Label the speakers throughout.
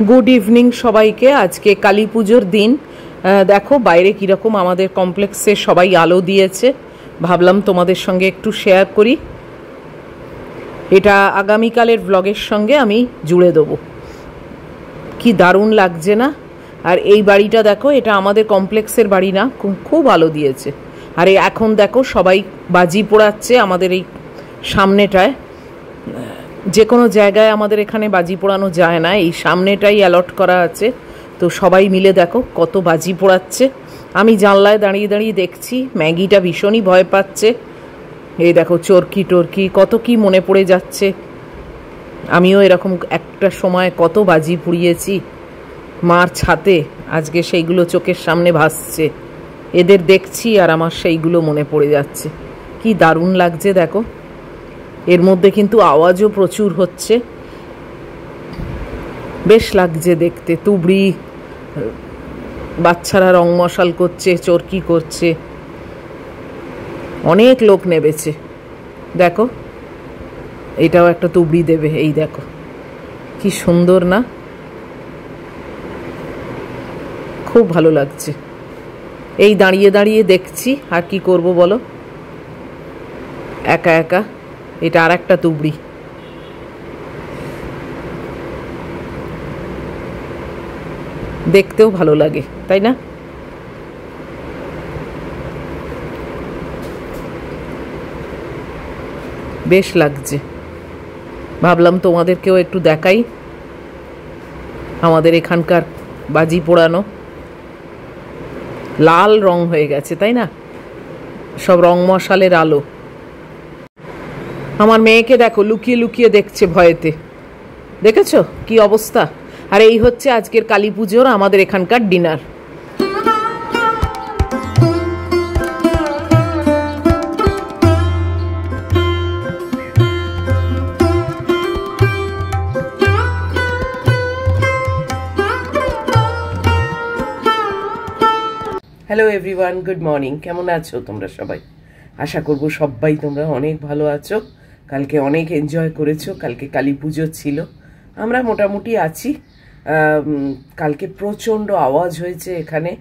Speaker 1: Good evening সবাইকে। আজকে কালী পুজোর দিন। দেখো বাইরে কীরকম আমাদের কমপ্লেক্সে সবাই আলো দিয়েছে, ভাবলাম তোমাদের সঙ্গে একটু শেয়ার করি। এটা আগামীকালের ব্লগের সঙ্গে আমি জুড়ে দেবো। কি দারুণ লাগছে না? আর এই বাড়িটা দেখো, এটা আমাদের কমপ্লেক্সের বাড়ি না, খুব আলো দিয়েছে। আর এখন দেখো সবাই বাজি পোড়াচ্ছে আমাদের এই সামনেটায়। যে কোনো জায়গায় আমাদের এখানে বাজি পোড়ানো যায় না, এই সামনেটাই অ্যালট করা আছে। তো সবাই মিলে দেখো কত বাজি পোড়াচ্ছে। আমি জানলায় দাঁড়িয়ে দাঁড়িয়ে দেখছি। ম্যাগিটা ভীষণই ভয় পাচ্ছে। এই দেখো চরকি টরকি কত কি মনে পড়ে যাচ্ছে। আমিও এরকম একটা সময় কত বাজি পুড়িয়েছি মার ছাতে। আজকে সেইগুলো চোখের সামনে ভাসছে, এদের দেখছি আর আমার সেইগুলো মনে পড়ে যাচ্ছে। কি দারুণ লাগছে দেখো। এর মধ্যে কিন্তু আওয়াজও প্রচুর হচ্ছে, বেশ লাগছে দেখতে। তুবড়ি, বাচ্চারা রং মশাল করছে, চরকি করছে, অনেক লোক নেবেছে। দেখো এটাও একটা তুবড়ি দেবে। এই দেখো কি সুন্দর না? খুব ভালো লাগছে। এই দাঁড়িয়ে দাঁড়িয়ে দেখছি, আর কি করব বলো, একা একা। এটা আর একটা তুবড়ি। দেখতেও ভালো লাগে, তাই না? বেশ লাগছে। ভাবলাম তোমাদেরকেও একটু দেখাই আমাদের এখানকার বাজি পোড়ানো। লাল রং হয়ে গেছে, তাই না? সব রং মশালের আলো। আমার মেয়েকে দেখো লুকিয়ে লুকিয়ে দেখছে ভয়েতে। দেখেছো কি অবস্থা? আর এই হচ্ছে আজকের কালী পুজোর আমাদের এখানকার dinner. Hello everyone, good morning. কেমন আছো তোমরা সবাই? আশা করব সবাই তোমরা অনেক ভালো আছো। কালকে অনেক এনজয় করেছো। কালকে কালী পুজো ছিল। আমরা মোটামুটি আছি। কালকে প্রচণ্ড আওয়াজ হয়েছে এখানে।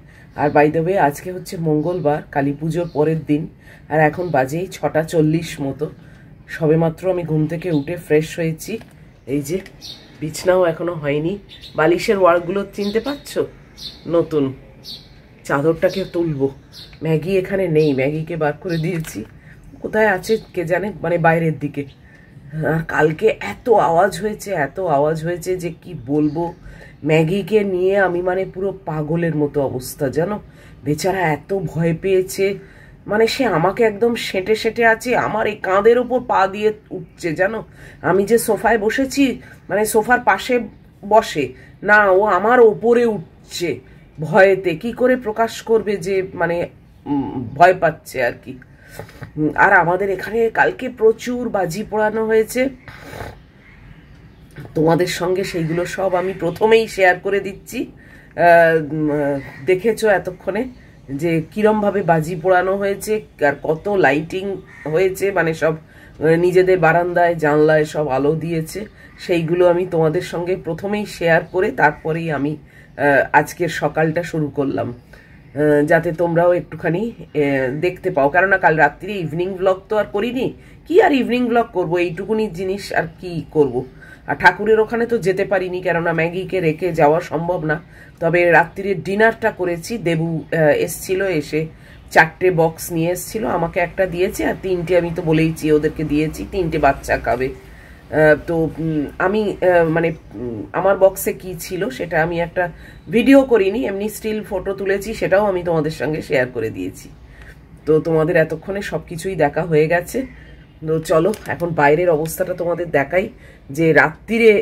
Speaker 1: আর বাই দ্য ওয়ে আজকে হচ্ছে মঙ্গলবার, কালী পুজোর পরের দিন। আর এখন বাজেই 6:40 মতো। সবেমাত্র আমি ঘুম থেকে উঠে ফ্রেশ হয়েছি। এই যে বিছনাও এখনো হয়নি। বালিশের ওয়ারগুলো চিনতে পারছো? নতুন। চাদরটাকে তুলবো। ম্যাগি এখানে নেই, ম্যাগিকে বার করে দিয়েছি। কোথায় আছে কে জানে, মানে বাইরের দিকে। আর কালকে এত আওয়াজ হয়েছে, এত আওয়াজ হয়েছে যে কি বলবো। ম্যাগিকে নিয়ে আমি মানে পুরো পাগলের মতো অবস্থা, জানো। বেচারা এত ভয় পেয়েছে, মানে সে আমাকে একদম সেঁটে সেঁটে আছে, আমার এই কাঁধের ওপর পা দিয়ে উঠছে, জানো। আমি যে সোফায় বসেছি, মানে সোফার পাশে বসে না, ও আমার ওপরে উঠছে ভয়েতে। কি করে প্রকাশ করবে যে মানে ভয় পাচ্ছে আর কি। আর আমাদের এখানে কালকে প্রচুর বাজি পোড়ানো হয়েছে। তোমাদের সঙ্গে সেইগুলো সব আমি প্রথমেই শেয়ার করে দিচ্ছি। দেখেছো এতক্ষণে যে কিরমভাবে বাজি পোড়ানো হয়েছে আর কত লাইটিং হয়েছে, মানে সব নিজেদের বারান্দায় জানলায় সব আলো দিয়েছে। সেইগুলো আমি তোমাদের সঙ্গে প্রথমেই শেয়ার করে তারপরেই আমি আজকের সকালটা শুরু করলাম, যাতে তোমরাও একটুখানি দেখতে পাও। কেননা কাল রাত্রি ইভিনিং ব্লগ তো আর করিনি। কি আর ইভিনিং ব্লগ করব, এইটুকুনি জিনিস আর কি করব। আর ঠাকুরের ওখানে তো যেতে পারিনি, কেননা ম্যাগিকে রেখে যাওয়া সম্ভব না। তবে রাত্রির ডিনারটা করেছি। দেবু এসছিল, এসে 4টে বক্স নিয়ে এসছিল, আমাকে একটা দিয়েছে আর 3টে আমি তো বলেইছি ওদেরকে দিয়েছি, 3টে বাচ্চা খাবে। তো আমি মানে আমার বক্সে কি ছিল সেটা আমি একটা ভিডিও করিনি, এমনি স্টিল ফটো তুলেছি, সেটাও আমি তোমাদের সঙ্গে শেয়ার করে দিয়েছি। তো তোমাদের এতক্ষণে সব কিছুই দেখা হয়ে গেছে। তো চলো এখন বাইরের অবস্থাটা তোমাদের দেখাই, যে রাত্রিরে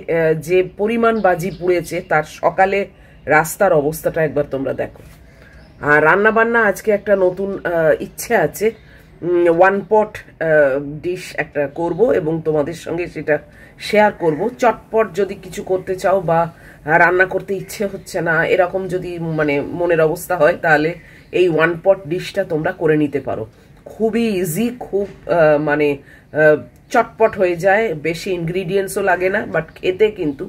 Speaker 1: যে পরিমাণ বাজি পুড়েছে তার সকালে রাস্তার অবস্থাটা একবার তোমরা দেখো। আর রান্না বান্না আজকে একটা নতুন ইচ্ছে আছে। 1 পট ডিশ একটা করব এবং তোমাদের সঙ্গে সেটা শেয়ার করব। চটপট যদি কিছু করতে চাও বা রান্না করতে ইচ্ছে হচ্ছে না, এরকম যদি মানে মনের অবস্থা হয়, তাহলে এই 1 পট ডিশটা তোমরা করে নিতে পারো। খুবই ইজি, খুব মানে চটপট হয়ে যায়, বেশি ইনগ্রিডিয়েন্টসও লাগে না, বাট খেতে কিন্তু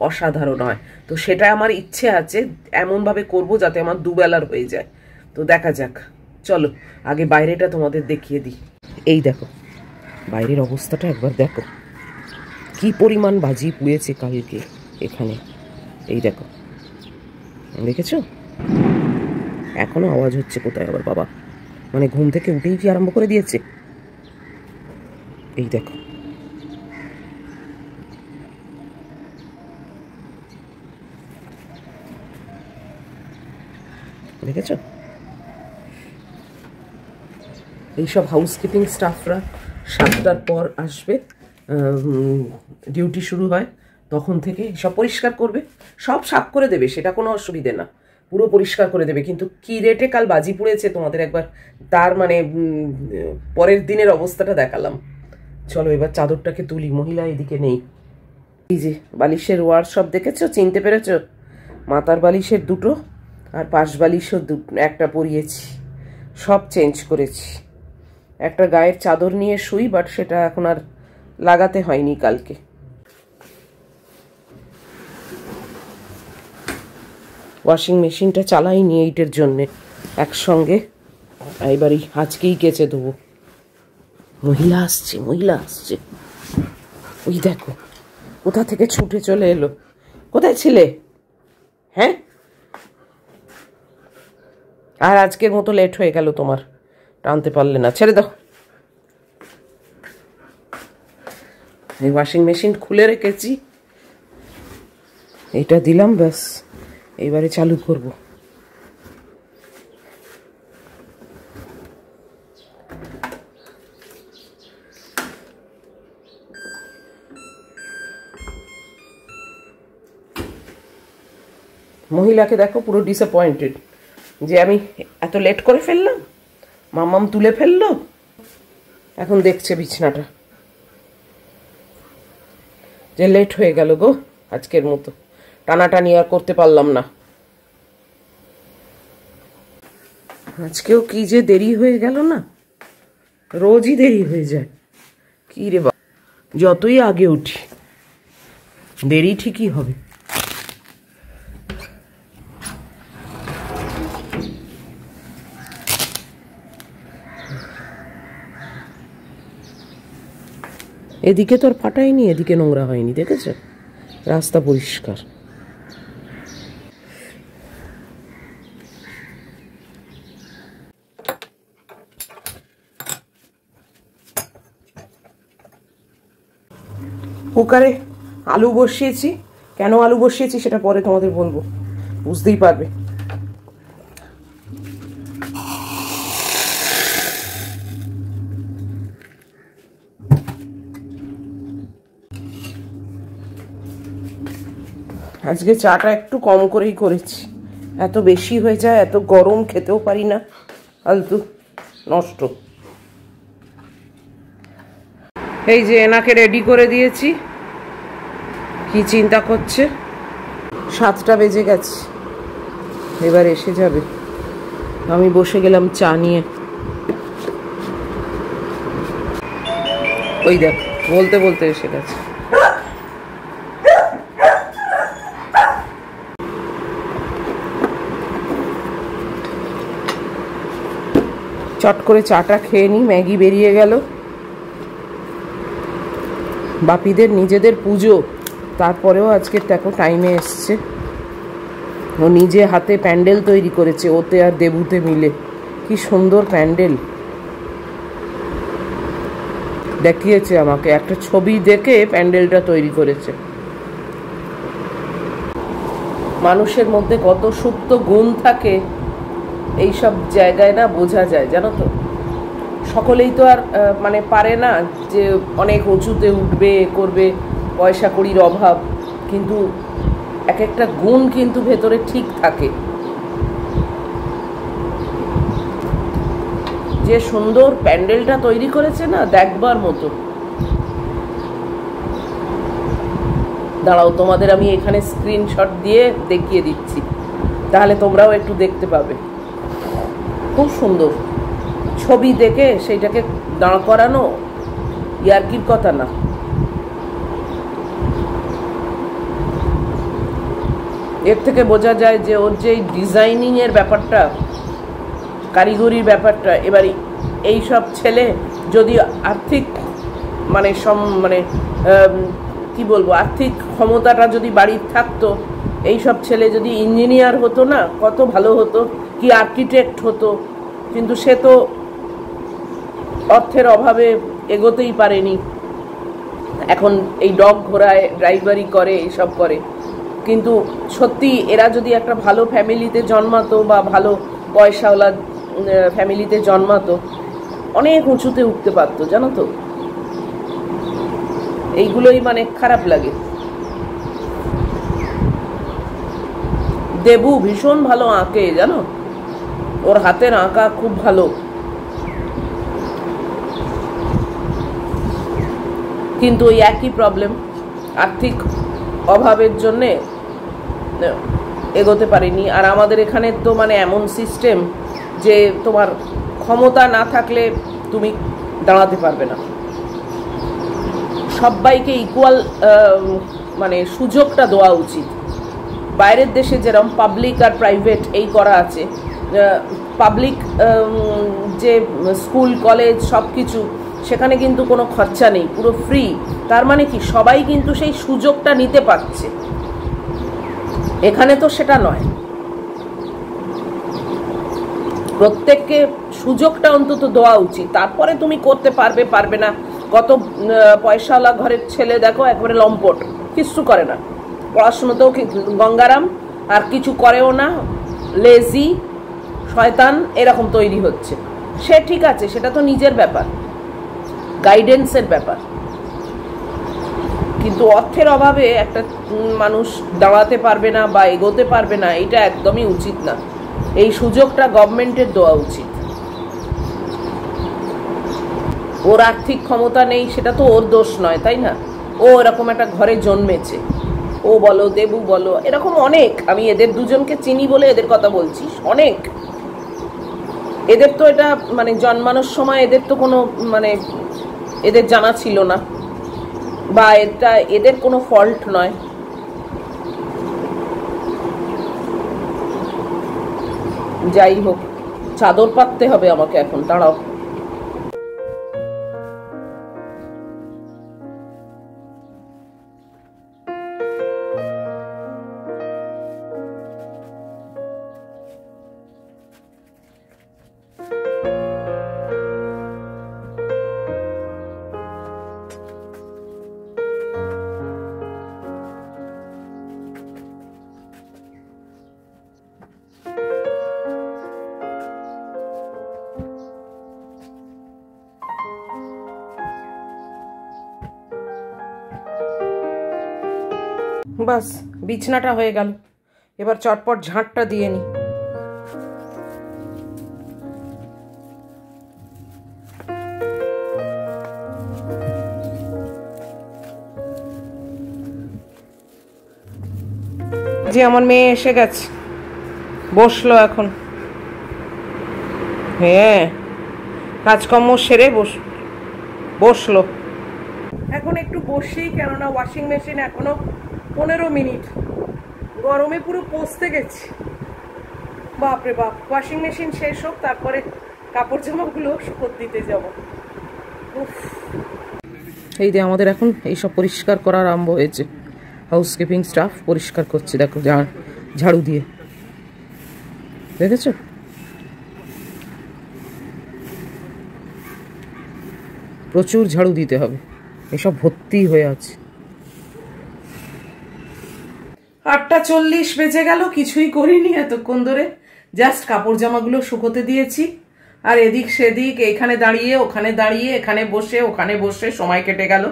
Speaker 1: অসাধারণ হয়। তো সেটা আমার ইচ্ছে আছে, এমনভাবে করব যাতে আমার দুবেলার হয়ে যায়। তো দেখা যাক, চলো আগে বাইরেটা তোমাদের দেখিয়ে দিই। এই দেখো বাইরের অবস্থাটা একবার দেখো, কি পরিমাণ বাজি পুড়েছে কালকে এখানে। এই দেখো, দেখেছো? এখনো আওয়াজ হচ্ছে কোথায় আবার বাবা, মানে ঘুম থেকে উঠেই কি আরম্ভ করে দিয়েছে। এই দেখো, দেখেছো? এইসব হাউসকিপিং স্টাফরা 7টার পর আসবে, ডিউটি শুরু হয় তখন থেকে সব পরিষ্কার করবে, সব সাফ করে দেবে, সেটা কোনো অসুবিধে না, পুরো পরিষ্কার করে দেবে। কিন্তু কি রেটে কাল বাজি পুড়েছে তোমাদের একবার তার মানে পরের দিনের অবস্থাটা দেখালাম। চলো এবার চাদরটাকে তুলি, মহিলা এদিকে নেই। এই যে বালিশের ওয়ার সব দেখেছো, চিনতে পেরেছো? মাথার বালিশের দুটো আর পাশ বালিশও একটা পরিয়েছি, সব চেঞ্জ করেছি। একটা গায়ের চাদর নিয়ে শুই, বাট সেটা এখন আর লাগাতে হয়নি কালকে। ওয়াশিং মেশিনটা চালাইনি এইটের জন্যে একসঙ্গে, এবারই আজকেই কেচে দেবো। মহিলা আসছে, মহিলা আসছে, ওই দেখো কোথা থেকে ছুটে চলে এলো। কোথায় ছিলে? হ্যাঁ, আর আজকের মতো লেট হয়ে গেল তোমার, টানতে পারলে না, ছেড়ে দাও। এই ওয়াশিং মেশিন খুলে রেখেছি, এটা দিলাম, ব্যাস এইবারে চালু করব। মহিলাকে দেখো পুরো ডিসঅ্যাপয়েন্টেড যে আমি এত লেট করে ফেললাম, মাম্মাম তুলে ফেললো, এখন দেখছে বিছনাটা, যে লেট হয়ে গেল গো আজকের মতো, টানাটানি আর করতে পারলাম না। আজকেও কি যে দেরি হয়ে গেল না, রোজই দেরি হয়ে যায়। কি রে বাবা, যতই আগে উঠি দেরি ঠিকই হবে। এদিকে তো আর ফাটাইনি, এদিকে নোংরা হয়নি, দেখেছো? রাস্তা পরিষ্কার। কুকারে আলু বসিয়েছি, কেন আলু বসিয়েছি সেটা পরে তোমাদের বলবো, বুঝতেই পারবে। আজকে চাটা একটু কম করেই করেছি, এত বেশি হয়ে যায়, এত গরম খেতেও পারি না, ফালতু নষ্ট। এই যে এনাকে রেডি করে দিয়েছি, কি চিন্তা করছে? 7টা বেজে গেছে, এবার এসে যাবে। আমি বসে গেলাম চা নিয়ে। ওই দেখ বলতে বলতে এসে গেছে। চট করে চাটা খেয়ে নিই, ম্যাগি বেরিয়ে গেল। বাপিদের নিজেদের পুজো, তারপরেও আজকে দেখো টাইমে এসছে। ও নিজে হাতে প্যান্ডেল তৈরি করেছে, ওতে আর দেবুতে মিলে। কি সুন্দর প্যান্ডেল দেখিয়েছে আমাকে, একটা ছবি দেখে প্যান্ডেলটা তৈরি করেছে। মানুষের মধ্যে কত সুপ্ত গুণ থাকে এইসব জায়গায় না বোঝা যায়, জানো তো। সকলেই তো আর মানে পারে না যে অনেক উঁচুতে উঠবে করবে, পয়সা কড়ির অভাব, কিন্তু এক একটা গুণ কিন্তু ভেতরে ঠিক থাকে। যে সুন্দর প্যান্ডেলটা তৈরি করেছে না, দেখবার মতো। দাঁড়াও তোমাদের আমি এখানে স্ক্রিনশট দিয়ে দেখিয়ে দিচ্ছি, তাহলে তোমরাও একটু দেখতে পাবে। খুব সুন্দর ছবি দেখে সেইটাকে দাঁড় করানো ইয়ার্কির কথা না। এর থেকে বোঝা যায় যে ওর যে ডিজাইনিং এর ব্যাপারটা, কারিগরির ব্যাপারটা, এবার এই সব ছেলে যদি আর্থিক মানে কি বলবো, আর্থিক ক্ষমতাটা যদি বাড়ির থাকতো, এই সব ছেলে যদি ইঞ্জিনিয়ার হতো না, কত ভালো হতো, কি আর্কিটেক্ট হতো। কিন্তু সে তো অর্থের অভাবে এগোতেই পারেনি, এখন এই ডগ ঘোড়ায় ড্রাইভারি করে, এইসব করে। কিন্তু সত্যি এরা যদি একটা ভালো ফ্যামিলিতে জন্মাতো বা ভালো পয়সাওয়ালা ফ্যামিলিতে জন্মাতো, অনেক উঁচুতে উঠতে পারতো, জানো তো। এইগুলোই মানে খারাপ লাগে। দেবু ভীষণ ভালো আঁকে, জানো, ওর হাতের আঁকা খুব ভালো। কিন্তু ওই একই প্রবলেম, আর্থিক অভাবের জন্যে এগোতে পারিনি। আর আমাদের এখানে তো মানে এমন সিস্টেম যে তোমার ক্ষমতা না থাকলে তুমি দাঁড়াতে পারবে না। সবাইকে ইকুয়াল মানে সুযোগটা দেওয়া উচিত। বাইরের দেশে যেরকম পাবলিক আর প্রাইভেট এই করা আছে, পাবলিক যে স্কুল কলেজ সব কিছু, সেখানে কিন্তু কোনো খরচা নেই, পুরো ফ্রি। তার মানে কি সবাই কিন্তু সেই সুযোগটা নিতে পারছে। এখানে তো সেটা নয়, প্রত্যেককে সুযোগটা অন্তত দেওয়া উচিত। তারপরে তুমি করতে পারবে পারবে না। কত পয়সাওয়ালা ঘরের ছেলে দেখো একবারে লম্পট, কিচ্ছু করে না, পড়াশুনোতেও গঙ্গারাম, আর কিছু করেও না, লেজি শয়তান এরকম তৈরি হচ্ছে। সে ঠিক আছে, সেটা তো নিজের ব্যাপার, গাইডেন্সের ব্যাপার। কিন্তু অর্থের অভাবে একটা মানুষ দাঁড়াতে পারবে না বা এগোতে পারবে না, এটা একদমই উচিত না। এই সুযোগটা গভর্নমেন্টের দেওয়া উচিত। ওর আর্থিক ক্ষমতা নেই, সেটা তো ওর দোষ নয়, তাই না? ও এরকম একটা ঘরে জন্মেছে, ও বলো দেবু বলো, এরকম অনেক, আমি এদের দুজনকে চিনি বলে এদের কথা বলছি, অনেক। এদের তো এটা মানে জন্মানোর সময় এদের তো কোনো মানে এদের জানা ছিল না, বা এটা এদের কোনো ফল্ট নয়। যাই হোক, চাদর পাততে হবে আমাকে এখন, দাঁড়াও। বাস বিছনাটা হয়ে গেল, এবার চটপট ঝাঁটটা দিয়ে নি। যে আমার মেয়ে এসে গেছে, বসলো এখন। হ্যাঁ, কাজকর্ম সেরে বসলো এখন। একটু বসি, কেননা ওয়াশিং মেশিন এখনো 15 মিনিট, গরমে পুরো পচতে গেছি। বাপরে বাপ, ওয়াশিং মেশিন শেষ হোক, তারপরে কাপড় জামাগুলো শুকোতে দিতে যাব। এই যে আমাদের এখন এইসব পরিষ্কার করা আরম্ভ হয়েছে, হাউসকিপিং স্টাফ পরিষ্কার করছে, দেখো ঝাড়ু দিয়ে, দেখেছো? প্রচুর ঝাড়ু দিতে হবে, এসব ভর্তি হয়ে আছে। 8:40 বেজে গেল, কিছুই করিনি এতক্ষণ ধরে, জাস্ট কাপড় জামাগুলো শুকোতে দিয়েছি। আর এদিক সেদিক, এখানে দাঁড়িয়ে ওখানে দাঁড়িয়ে, এখানে বসে ওখানে বসে সময় কেটে গেল।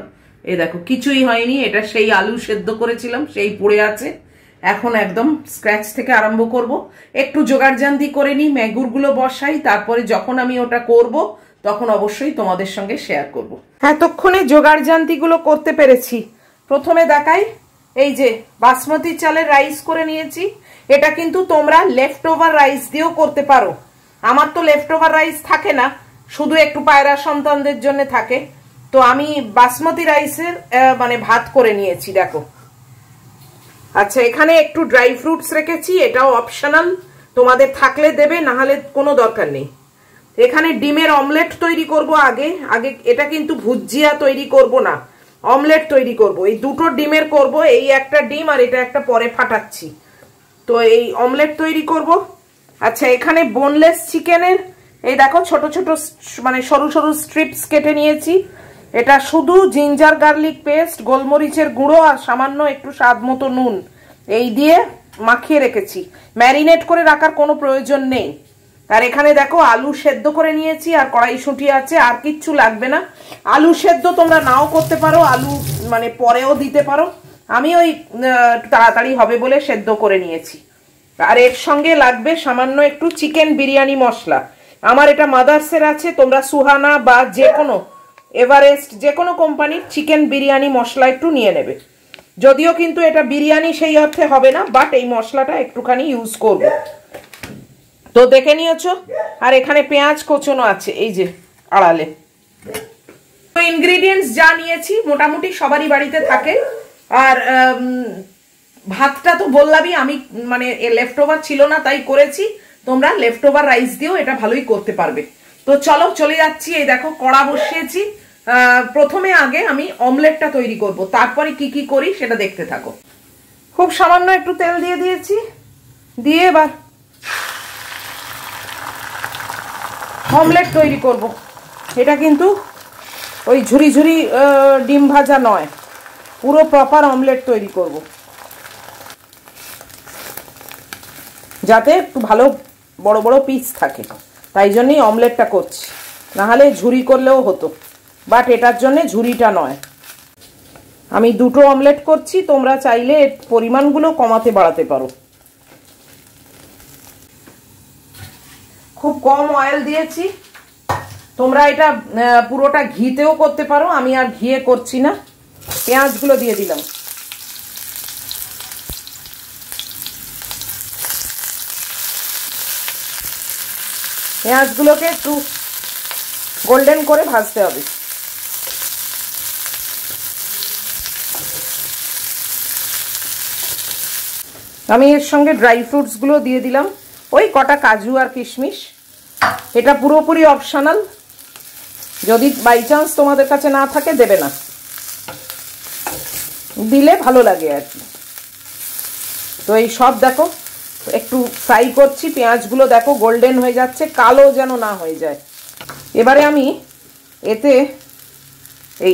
Speaker 1: এই দেখো কিছুই হয়নি, এটা সেই আলু সেদ্ধ করেছিলাম, সেই পড়ে আছে। এখন একদম স্ক্র্যাচ থেকে আরম্ভ করব। একটু জোগাড়জান্তি করে নিই, ম্যাগুরগুলো বসাই, তারপরে যখন আমি ওটা করব তখন অবশ্যই তোমাদের সঙ্গে শেয়ার করব। এতক্ষণে জোগাড়জান্তিগুলো করতে পেরেছি। প্রথমে দেখাই, এই যে বাসমতি চালের রাইস করে নিয়েছি। এটা কিন্তু তোমরা লেফট ওভার রাইস দিয়েও করতে পারো। আমার তো লেফট ওভার রাইস থাকে না, শুধু একটু পায়রা সন্তানদের জন্য থাকে। তো আমি বাসমতি রাইসের মানে ভাত করে নিয়েছি, দেখো। আচ্ছা, এখানে একটু ড্রাই ফ্রুটস রেখেছি, এটাও অপশনাল, তোমাদের থাকলে দেবে, না হলে কোনো দরকার নেই। এখানে ডিমের অমলেট তৈরি করব আগে। এটা কিন্তু ভুজিয়া তৈরি করব না, অমলেট তৈরি করব। এই দুটো ডিমের করব, এই একটা ডিম আর এটা একটা পরে ফাটাচ্ছি, তো এই অমলেট তৈরি করব। আচ্ছা, এখানে বোনলেস চিকেনের এই দেখো ছোট ছোট মানে সরু সরু স্ট্রিপস কেটে নিয়েছি। এটা শুধু জিঞ্জার গার্লিক পেস্ট, গোলমরিচের গুঁড়ো আর সামান্য একটু স্বাদ মতো নুন এই দিয়ে মাখিয়ে রেখেছি। ম্যারিনেট করে রাখার কোনো প্রয়োজন নেই। আর এখানে দেখো আলু সেদ্ধ করে নিয়েছি, আর কড়াইশুঁটি আছে, আর কিচ্ছু লাগবে না। আলু সেদ্ধ তোমরা নাও করতে পারো, আলু মানে পরেও দিতে পারো, আমি ওই তাড়াতাড়ি হবে বলে সেদ্ধ করে নিয়েছি। আর এর সঙ্গে লাগবে সামান্য একটু চিকেন বিরিয়ানি মশলা। আমার এটা মাদার্সের আছে, তোমরা সুহানা বা যে কোনো এভারেস্ট যে কোনো কোম্পানির চিকেন বিরিয়ানি মশলা একটু নিয়ে নেবে। যদিও কিন্তু এটা বিরিয়ানি সেই অর্থে হবে না, বাট এই মশলাটা একটুখানি ইউজ করব, তো দেখে নিয়েছো। আর এখানে পেঁয়াজ কোচানো আছে এই যে আড়ালে। তো ইনগ্রিডিয়েন্টস যা নিয়েছি মোটামুটি সবারই বাড়িতে থাকে। আর ভাতটা তো বললামই আমি, মানে লেফট ওভার ছিল না তাই করেছি। তোমরা লেফট ওভার রাইস দিয়েও এটা ভালোই করতে পারবে। তো চলো চলে যাচ্ছি। এই দেখো কড়া বসিয়েছি। প্রথমে আগে আমি অমলেটটা তৈরি করব, তারপরে কি কি করি সেটা দেখতে থাকো। খুব সামান্য একটু তেল দিয়ে দিয়েছি, দিয়ে এবার অমলেট তৈরি করব। এটা কিন্তু ওই ঝুরি ঝুরি ডিম ভাজা নয়, পুরো প্রপার অমলেট তৈরি করব, যাতে একটু ভালো বড় বড় পিস থাকে, তাই জন্যই অমলেটটা করছি। নাহলে ঝুরি করলেও হতো, বাট এটার জন্যে ঝুরিটা নয়। আমি দুটো অমলেট করছি, তোমরা চাইলে পরিমাণগুলো কমাতে বাড়াতে পারো। খুব কম অয়েল দিয়েছি, তোমরা এটা পুরোটা ঘিতেও করতে পারো, আমি আর ঘিয়ে করছি না। পেঁয়াজগুলো দিয়ে দিলাম, পেঁয়াজগুলোকে একটু গোল্ডেন করে ভাজতে হবে। আমি এর সঙ্গে ড্রাই ফ্রুটসগুলো দিয়ে দিলাম, ওই কটা কাজু আর কিশমিশ। এটা পুরোপুরি অপশনাল, যদি বাই চান্স তোমাদের কাছে না থাকে দেবে না, দিলে ভালো লাগে আর কি। তো এই সব দেখো একটু ফ্রাই করছি, পেঁয়াজগুলো দেখো গোল্ডেন হয়ে যাচ্ছে, কালো যেন না হয়ে যায়। এবারে আমি এতে এই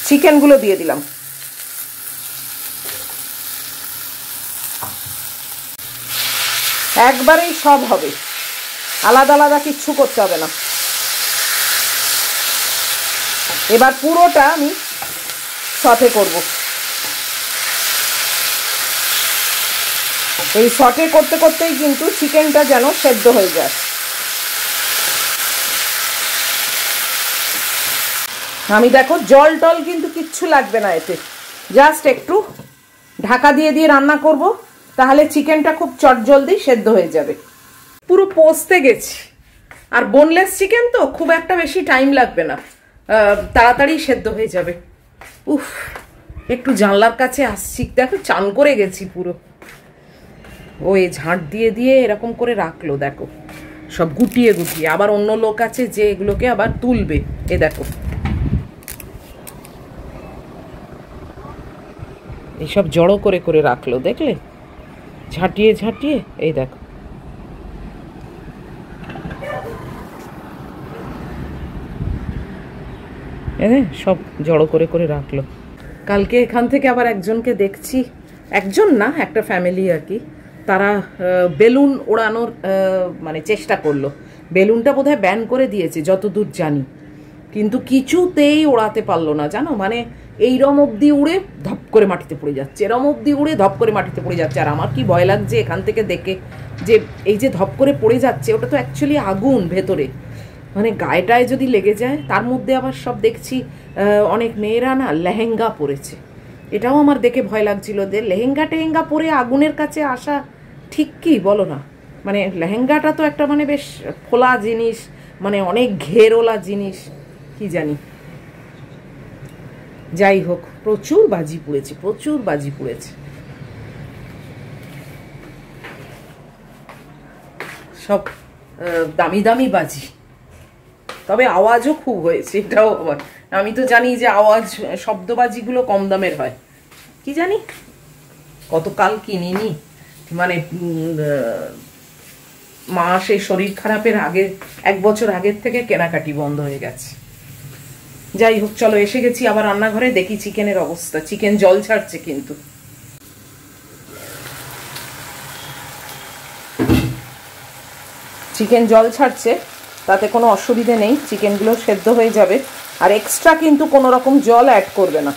Speaker 1: চিকেনগুলো দিয়ে দিলাম। একবারেই সব হবে, আলাদা আলাদা কিচ্ছু করতে হবে না। এবার পুরোটা আমি সটে করব। এই সটে করতে করতেই কিন্তু চিকেনটা যেন সেদ্ধ হয়ে যায়। আমি দেখো জল টল কিন্তু কিচ্ছু লাগবে না এতে, জাস্ট একটু ঢাকা দিয়ে দিয়ে রান্না করব, তাহলে চিকেনটা খুব চটজলদি সেদ্ধ হয়ে যাবে। পুরো পোস্তে গেছি, আর বোনলেস চিকেন তো খুব একটা বেশি টাইম লাগবে না, তাড়াতাড়ি সেদ্ধ হয়ে যাবে। উফ, একটু জানলার কাছে আসছি, দেখো চান করে গেছি পুরো। ওই ঝাঁট দিয়ে দিয়ে এরকম করে রাখলো, দেখো সব গুটিয়ে গুটিয়ে। আবার অন্য লোক আছে যে এগুলোকে আবার তুলবে, এ দেখো এইসব জড়ো করে করে রাখলো, দেখলে ঝাঁটিয়ে ঝাঁটিয়ে। এই দেখো সব জড়ো করে করে রাখলো। কালকে এখান থেকে আবার একজনকে দেখছি, একজন না একটা ফ্যামিলি আর কি, তারা বেলুন ওড়ানোর মানে চেষ্টা করলো। বেলুনটা বোধহয় ব্যান করে দিয়েছে যতদূর জানি, কিন্তু কিছুতেই ওড়াতে পারলো না জানো। মানে এইরম অবধি উড়ে ধপ করে মাটিতে পড়ে যাচ্ছে, এরম অবধি উড়ে ধপ করে মাটিতে পড়ে যাচ্ছে। আর আমার কি ভয় লাগছে এখান থেকে দেখে, যে এই যে ধপ করে পড়ে যাচ্ছে ওটা তো অ্যাকচুয়ালি আগুন ভেতরে, মানে গায়েটায় যদি লেগে যায়। তার মধ্যে আবার সব দেখছি অনেক মেয়েরা না লেহেঙ্গা পরেছে, এটাও আমার দেখে ভয় লাগছিল যে লেহেঙ্গা টেহেঙ্গা পরে আগুনের কাছে আসা ঠিক কি বলো না। মানে লেহেঙ্গাটা তো একটা মানে বেশ ফোলা জিনিস, মানে অনেক ঘেরওয়ালা জিনিস, কি জানি। যাই হোক, প্রচুর বাজি পুড়েছে, প্রচুর বাজি পুড়েছে। সব দামি দামি বাজি, তবে আওয়াজও খুব হয়েছে এটাও আবার। আমি তো জানি যে আওয়াজ শব্দবাজিগুলো কম দামের হয়, কি জানি কতকাল কিনিনি, মানে মা সেই শরীর খারাপের আগে 1 বছর আগের থেকে কেনাকাটি বন্ধ হয়ে গেছে। যাই হোক, চলো এসে গেছি আবার রান্নাঘরে, দেখি চিকেনের অবস্থা। চিকেন জল ছাড়ছে, কিন্তু চিকেন জল ছাড়ছে তাতে কোনো অসুবিধে নেই, চিকেনগুলো সেদ্ধ হয়ে যাবে। আর এক্সট্রা কিন্তু কোনো রকম জল অ্যাড করবে না।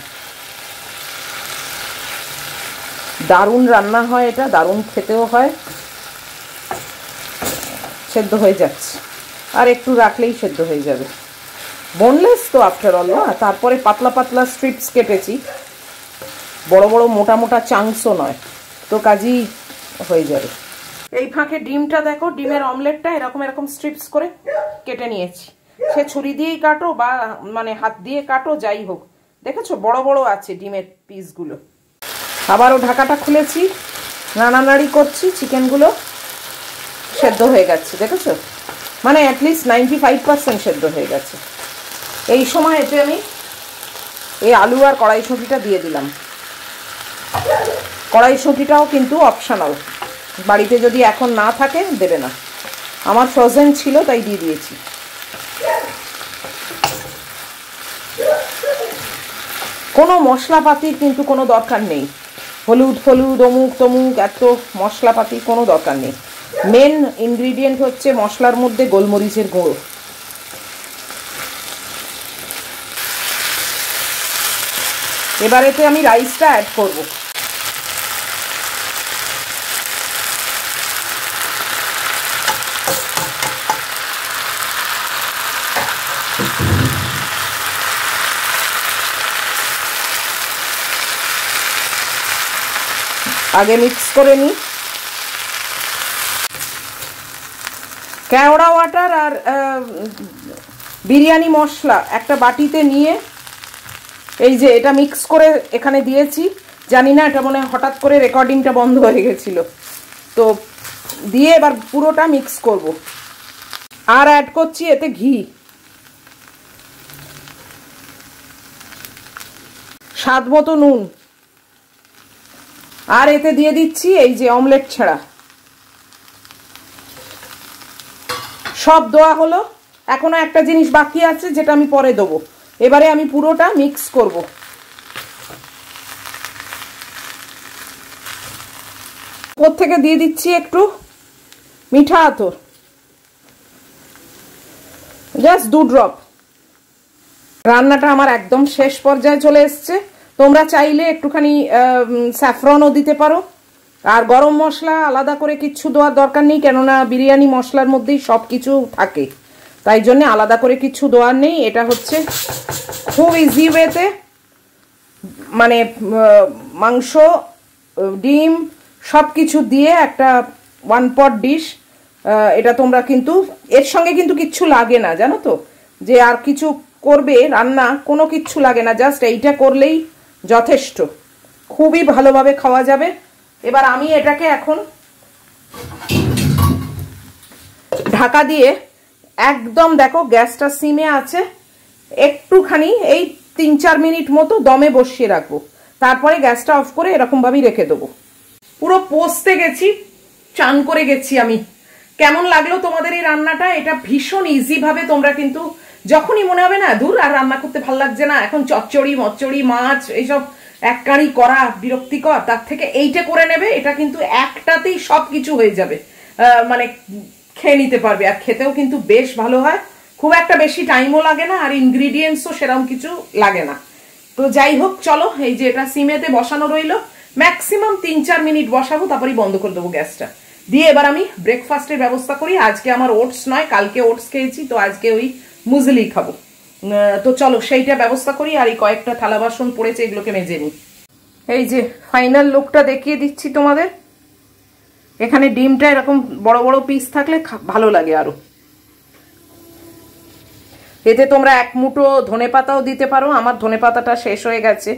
Speaker 1: দারুণ রান্না হয় এটা, দারুণ খেতেও হয়। সেদ্ধ হয়ে যাচ্ছে, আর একটু রাখলেই সেদ্ধ হয়ে যাবে। বোনলেস তো আফটার অল না। তারপরে পাতলা পাতলা স্ট্রিপস কেটেছি, বড় বড় মোটা মোটা চাংসও নয়, তো কাজই হয়ে যাবে। এই ফাঁকে ডিমটা দেখো, ডিমের অমলেটটা এরকম এরকম স্ট্রিপস করে কেটে নিয়েছি। সে ছুরি দিয়েই কাটো বা মানে হাত দিয়ে কাটো, যাই হোক। দেখেছো বড় বড় আছে ডিমের পিসগুলো। আবারও ঢাকাটা খুলেছি, নাড়ানাড়ি করছি, চিকেনগুলো সেদ্ধ হয়ে গেছে। দেখেছো, মানে অ্যাটলিস্ট 95% সেদ্ধ হয়ে গেছে। এই সময় এতে আমি এই আলু আর কড়াইশুঁটিটা দিয়ে দিলাম। কড়াইশুঁটিটাও কিন্তু অপশনাল, বাড়িতে যদি এখন না থাকে দেবে না। আমার ফ্রোজেন ছিল তাই দিয়ে দিয়েছি। কোনো মশলাপাতির কিন্তু কোনো দরকার নেই, হলুদ ফলুদ অমুক তমুক এত মশলাপাতি কোনো দরকার নেই। মেন ইনগ্রিডিয়েন্ট হচ্ছে মশলার মধ্যে গোলমরিচের গুঁড়ো। এবারেতে আমি রাইসটা অ্যাড করব। আগে মিক্স করে নিই। কেওড়া ওয়াটার আর বিরিয়ানি মশলা একটা বাটিতে নিয়ে এই যে এটা মিক্স করে এখানে দিয়েছি। জানি না, এটা মনে হঠাৎ করে রেকর্ডিংটা বন্ধ হয়ে গেছিল, তো দিয়ে এবার পুরোটা মিক্স করব। আর অ্যাড করছি এতে ঘি, স্বাদ মতো নুন, আর এতে দিয়ে দিচ্ছি এই যে অমলেট ছাড়া। সব দেওয়া হলো, এখনো একটা জিনিস বাকি আছে যেটা আমি পরে দেবো। এবারে আমি পুরোটা মিক্স করব। ওর থেকে দিয়ে দিচ্ছি একটু মিঠা আতর, জাস্ট 2 ড্রপ। রান্নাটা আমার একদম শেষ পর্যায়ে চলে এসছে। তোমরা চাইলে একটুখানি স্যাফরনও দিতে পারো। আর গরম মশলা আলাদা করে কিচ্ছু দেওয়ার দরকার নেই, কেননা বিরিয়ানি মশলার মধ্যেই সব কিছু থাকে, তাই জন্য আলাদা করে কিচ্ছু দেওয়ার নেই। এটা হচ্ছে খুব ইজি ওয়েতে, মানে মাংস ডিম সব কিছু দিয়ে একটা 1 পট ডিশ। এটা তোমরা কিন্তু এর সঙ্গে কিন্তু কিচ্ছু লাগে না, জানো তো, যে আর কিছু করবে রান্না, কোনো কিচ্ছু লাগে না, জাস্ট এইটা করলেই যথেষ্ট। খুবই ভালোভাবে খাওয়া যাবে। এবার আমি এটাকে এখন ঢাকা দিয়ে একদম, দেখো গ্যাসটা সিমে আছে, একটুখানি এই 3-4 মিনিট মতো দমে বসিয়ে রাখবো। তারপরে গ্যাসটা অফ করে এরকমভাবেই রেখে দেবো। পুরো পোস্তে গেছি, চান করে গেছি আমি। কেমন লাগলো তোমাদের এই রান্নাটা? এটা ভীষণ ইজি ভাবে তোমরা কিন্তু যখনই মনে হবে না দূর আর রান্না করতে ভালো লাগছে না, এখন চচ্চড়ি মচ্চড়ি মাছ এইসব এক কাঁড়ি করা বিরক্তিকর, তার থেকে এইটা করে নেবে। এটা কিন্তু একটাতেই সব কিছু হয়ে যাবে, মানে খেয়ে নিতে পারবে। আর খেতেও কিন্তু বেশ ভালো হয়, খুব একটা বেশি টাইমও লাগে না, আর ইনগ্রিডিয়েন্টসও সেরকম কিছু লাগে না। তো যাই হোক, চলো এই যে এটা সিমেতে বসানো রইলো, ম্যাক্সিমাম 3-4 মিনিট বসাবো, তারপরেই বন্ধ করে দেবো গ্যাসটা দিয়ে। এবার আমি ব্রেকফাস্টের ব্যবস্থা করি। আজকে আমার ওটস নয়, কালকে ওটস খেয়েছি, তো আজকে ওই মুজলি খাবো। তো চলো সেইটা ব্যবস্থা করি। আর এই কয়েকটা থালা বাসন পড়েছে, এগুলোকে মেজে নিই। এই যে ফাইনাল লুকটা দেখিয়ে দিচ্ছি তোমাদের। এখানে ডিমটা এরকম বড় বড় পিস থাকলে ভালো লাগে আরো। এতে তোমরা 1 মুঠো ধনেপাতাও দিতে পারো। আমার ধনেপাতাটা শেষ হয়ে গেছে,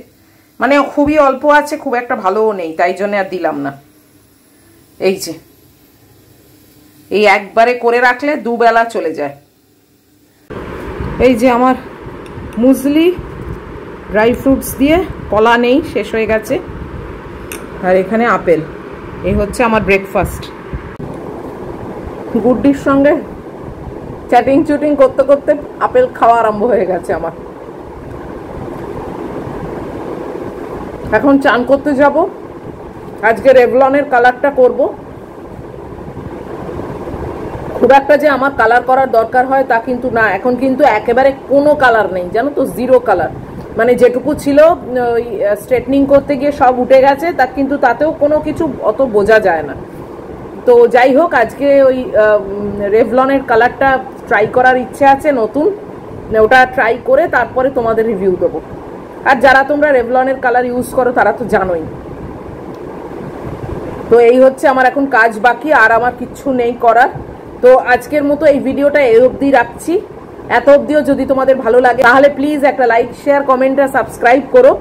Speaker 1: মানে খুবই অল্প আছে, খুব একটা ভালোও নেই, তাই জন্য আর দিলাম না। এই যে এই একবারে করে রাখলে দুবেলা চলে যায়। এই যে আমার মুসলি ড্রাই ফ্রুটস দিয়ে, কলা নেই, শেষ হয়ে গেছে, আর এখানে আপেল। এই হচ্ছে আমার ব্রেকফাস্ট। গুড্ডির সঙ্গে চ্যাটিং চুটিং করতে করতে আপেল খাওয়া আরম্ভ হয়ে গেছে আমার। এখন চান করতে যাব। আজকে রেভলনের কালারটা করব। খুব একটা যে আমার কালার করার দরকার হয় তা কিন্তু না। এখন কিন্তু একেবারে কোনো কালার নেই, জানো তো, জিরো কালার। মানে যেটুকু ছিল ওই স্ট্রেটনিং করতে গিয়ে সব উঠে গেছে, তা কিন্তু তাতেও কোনো কিছু অত বোঝা যায় না। তো যাই হোক, আজকে ওই রেভলনের কালারটা ট্রাই করার ইচ্ছে আছে নতুন। ওটা ট্রাই করে তারপরে তোমাদের রিভিউ দেবো। আর যারা তোমরা রেভলনের কালার ইউজ করো তারা তো জানোই। তো এই হচ্ছে আমার এখন কাজ বাকি, আর আমার কিচ্ছু নেই করার। তো আজকের মতো এই ভিডিওটা এই অবধি রাখছি। এত অবধিও যদি তোমাদের ভালো লাগে তাহলে প্লিজ একটা লাইক, শেয়ার, কমেন্ট আর সাবস্ক্রাইব করো।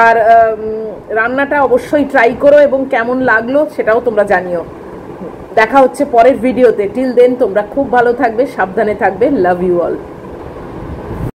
Speaker 1: আর রান্নাটা অবশ্যই ট্রাই করো এবং কেমন লাগলো সেটাও তোমরা জানিও। দেখা হচ্ছে পরের ভিডিওতে। টিল দেন তোমরা খুব ভালো থাকবে, সাবধানে থাকবে। Love you all.